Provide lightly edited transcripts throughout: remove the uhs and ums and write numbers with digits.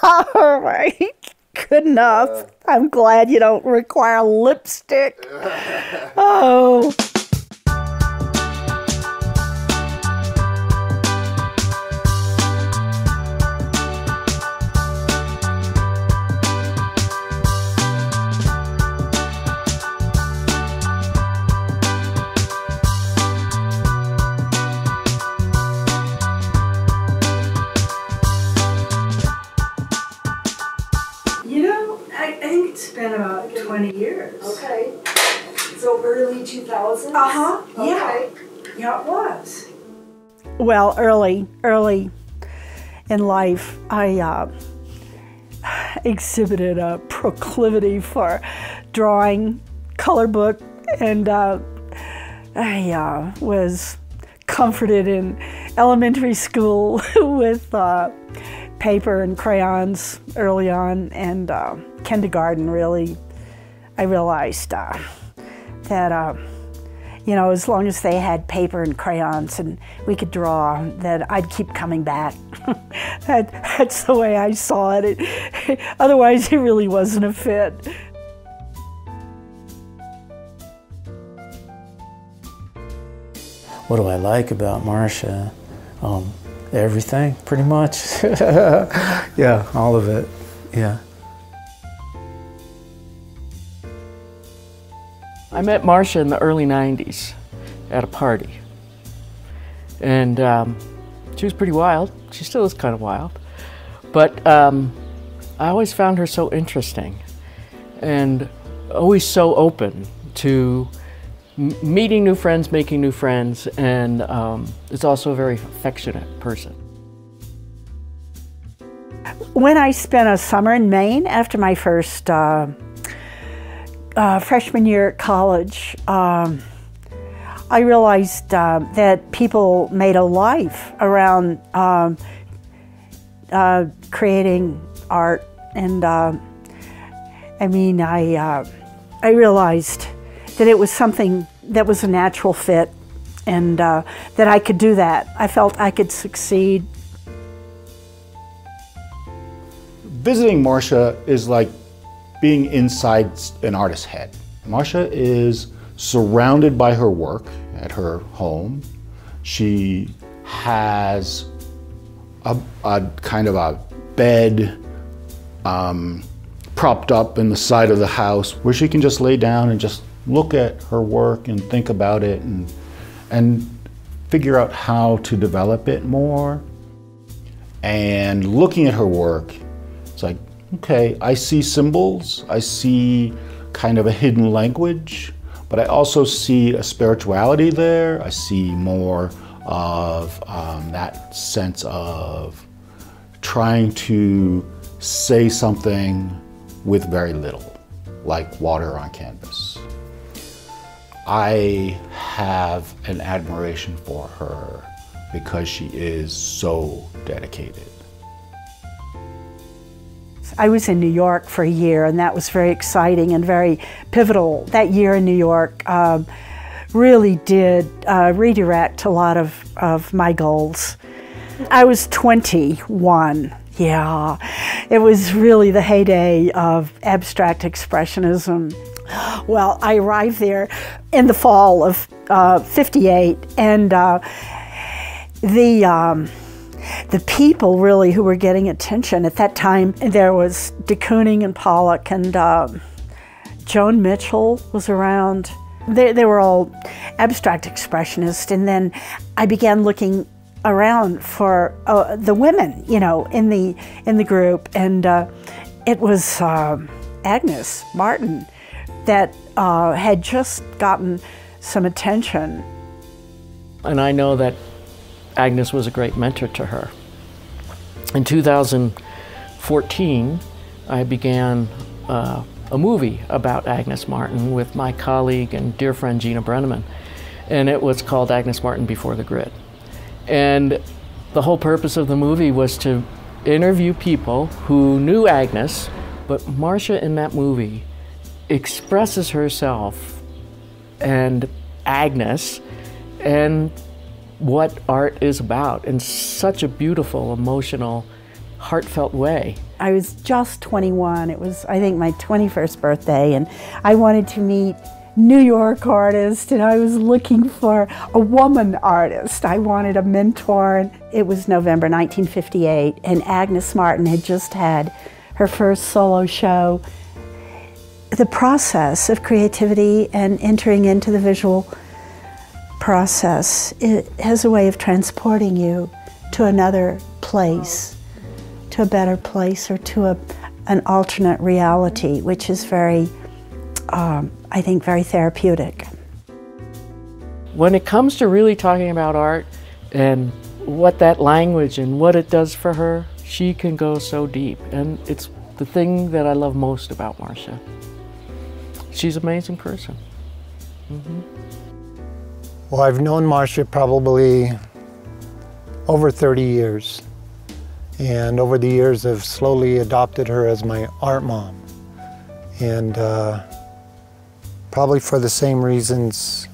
All right. Good enough. I'm glad you don't require lipstick. Oh. I think it's been about 20 years. Okay. So early 2000s? Uh-huh. Okay. Yeah, it was. Well, early in life, I exhibited a proclivity for drawing, color book, and I was comforted in elementary school with paper and crayons early on, and kindergarten really, I realized that, you know, as long as they had paper and crayons and we could draw, that I'd keep coming back. That's the way I saw it. Otherwise, it really wasn't a fit. What do I like about Marcia? Everything, pretty much. Yeah, all of it, yeah. I met Marcia in the early 90s at a party. And she was pretty wild. She still is kind of wild. But I always found her so interesting and always so open to meeting new friends, making new friends, and is also a very affectionate person. When I spent a summer in Maine after my first freshman year at college, I realized that people made a life around creating art, and I mean, I realized that it was something that was a natural fit, and that I could do that. I felt I could succeed. Visiting Marcia is like being inside an artist's head. Marcia is surrounded by her work at her home. She has a kind of a bed propped up in the side of the house where she can just lay down and just look at her work and think about it and figure out how to develop it more. And looking at her work, it's like, okay, I see symbols, I see kind of a hidden language, but I also see a spirituality there. I see more of that sense of trying to say something with very little, like water on canvas. I have an admiration for her because she is so dedicated. I was in New York for a year, and that was very exciting and very pivotal. That year in New York really did redirect a lot of my goals. I was 21, yeah. It was really the heyday of abstract expressionism. Well, I arrived there in the fall of '58, and the people really who were getting attention at that time, there was de Kooning and Pollock, and Joan Mitchell was around. They were all abstract expressionists, and then I began looking around for the women, you know, in the group, and it was Agnes Martin that had just gotten some attention. And I know that Agnes was a great mentor to her. In 2014, I began a movie about Agnes Martin with my colleague and dear friend Gina Brenneman, and it was called Agnes Martin Before the Grid. And the whole purpose of the movie was to interview people who knew Agnes, but Marcia in that movie expresses herself and Agnes and what art is about in such a beautiful, emotional, heartfelt way. I was just 21. It was, I think, my 21st birthday, and I wanted to meet New York artists, and I was looking for a woman artist. I wanted a mentor, and it was November 1958, and Agnes Martin had just had her first solo show. The process of creativity and entering into the visual process, it has a way of transporting you to another place, to a better place, or to an alternate reality, which is very, I think, very therapeutic. When it comes to really talking about art and what that language and what it does for her, she can go so deep. And it's the thing that I love most about Marcia. She's an amazing person. Mm-hmm. Well, I've known Marcia probably over 30 years. And over the years, I've slowly adopted her as my art mom. And probably for the same reasons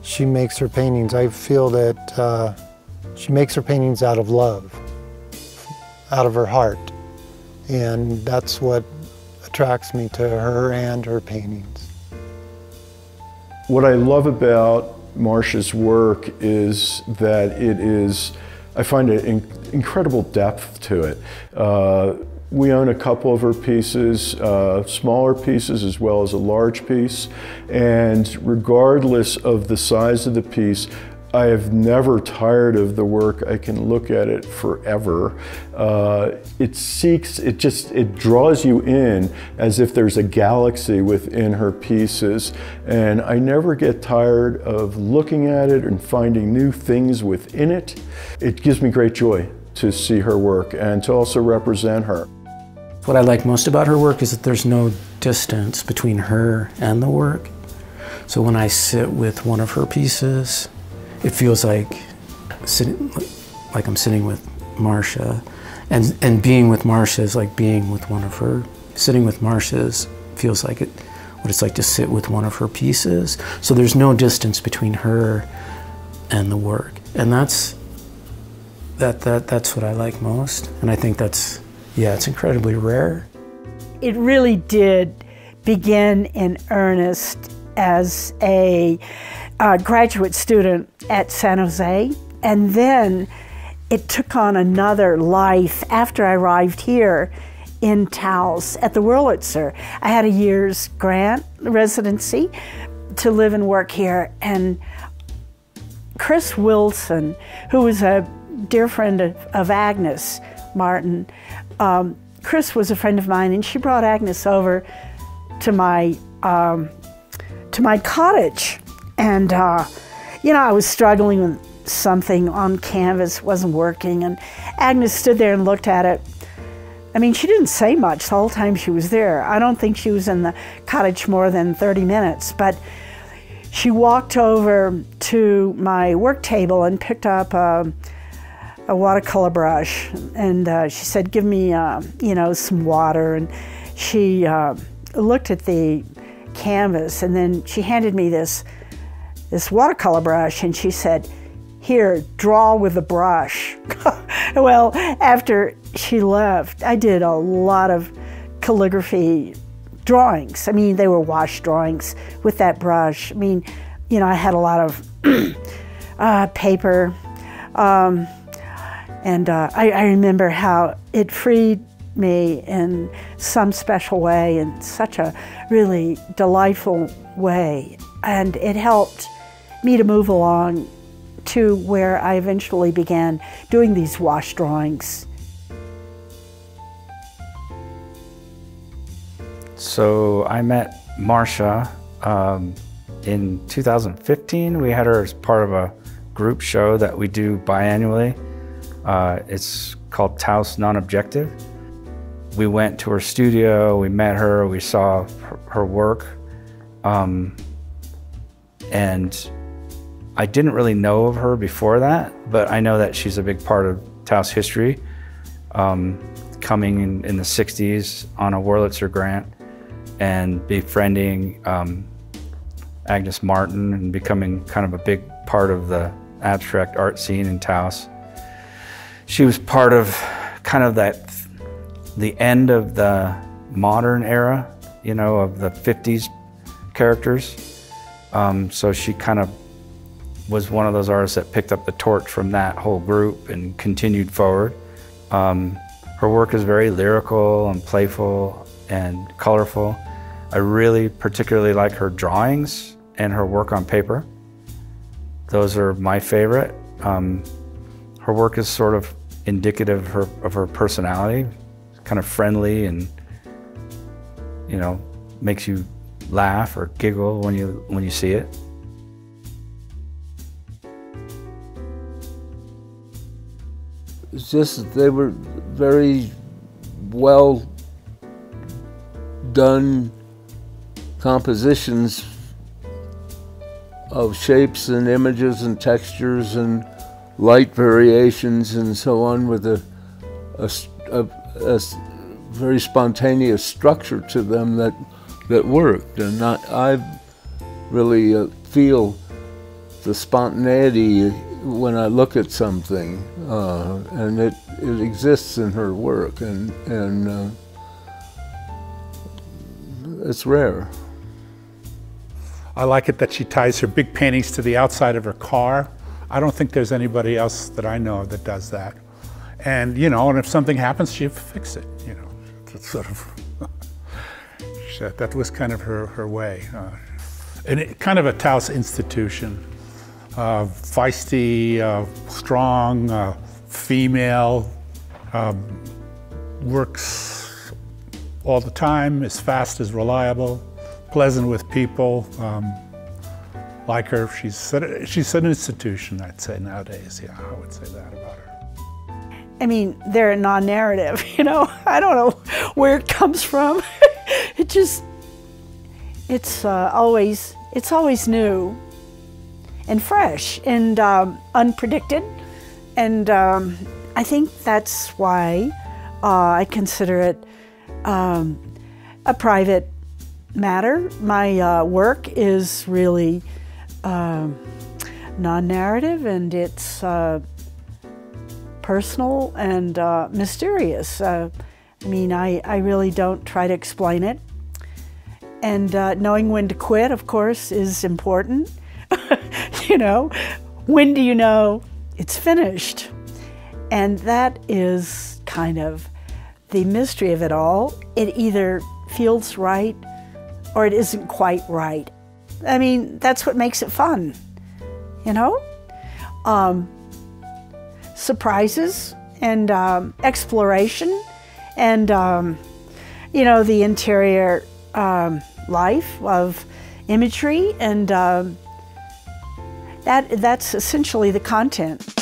she makes her paintings. I feel that she makes her paintings out of love, out of her heart. And that's what attracts me to her and her paintings. What I love about Marcia's work is that it is, I find an incredible depth to it. We own a couple of her pieces, smaller pieces as well as a large piece, and regardless of the size of the piece, I have never tired of the work. I can look at it forever. It draws you in as if there's a galaxy within her pieces, and I never get tired of looking at it and finding new things within it. It gives me great joy to see her work and to also represent her. What I like most about her work is that there's no distance between her and the work. So when I sit with one of her pieces, it feels like I'm sitting with Marcia, and being with Marcia is like being with one of her. Sitting with Marcia feels like what it's like to sit with one of her pieces. So there's no distance between her and the work, and that's what I like most. And I think that's, yeah, it's incredibly rare. It really did begin in earnest as a graduate student at San Jose, and then it took on another life after I arrived here in Taos at the Wurlitzer. I had a year's grant residency to live and work here, and Chris Wilson, who was a dear friend of Agnes Martin, Chris was a friend of mine, and she brought Agnes over to my cottage. And, you know, I was struggling with something on canvas, wasn't working, and Agnes stood there and looked at it. I mean, she didn't say much the whole time she was there. I don't think she was in the cottage more than 30 minutes, but she walked over to my work table and picked up a watercolor brush, and she said, give me, you know, some water, and she looked at the canvas, and then she handed me this watercolor brush, and she said, here, draw with the brush. Well, after she left, I did a lot of calligraphy drawings. I mean, they were wash drawings with that brush. I mean, you know, I had a lot of paper, and I remember how it freed me in some special way, in such a really delightful way. And it helped me to move along to where I eventually began doing these wash drawings. So I met Marcia in 2015. We had her as part of a group show that we do biannually. It's called Taos Non-Objective. We went to her studio, we met her, we saw her work. And I didn't really know of her before that, but I know that she's a big part of Taos history, coming in the 60s on a Wurlitzer grant and befriending Agnes Martin and becoming kind of a big part of the abstract art scene in Taos. She was part of kind of the end of the modern era, you know, of the 50s characters. So she kind of was one of those artists that picked up the torch from that whole group and continued forward. Her work is very lyrical and playful and colorful. I really particularly like her drawings and her work on paper. Those are my favorite. Her work is sort of indicative of her personality, kind of friendly and, you know, makes you laugh or giggle when you see it. It's just that they were very well done compositions of shapes and images and textures and light variations and so on, with a very spontaneous structure to them that worked. And I really feel the spontaneity when I look at something, and it exists in her work, and it's rare. I like it that she ties her big paintings to the outside of her car. I don't think there's anybody else that I know of that does that. And, you know, and if something happens, she'll fix it, you know. It's sort of, that was kind of her way. And kind of a Taos institution. Feisty, strong, female, works all the time, is fast, is reliable, pleasant with people. Like her, she's an institution, I'd say nowadays. Yeah, I would say that about her. I mean, they're a non-narrative, you know. I don't know where it comes from. It's always new and fresh and unpredicted. And I think that's why I consider it a private matter. My work is really non-narrative, and it's personal and mysterious. I mean, I really don't try to explain it. And knowing when to quit, of course, is important. You know, when do you know it's finished? And that is kind of the mystery of it all. It either feels right or it isn't quite right. I mean, that's what makes it fun, you know? Surprises and exploration and, you know, the interior life of imagery, and that's essentially the content.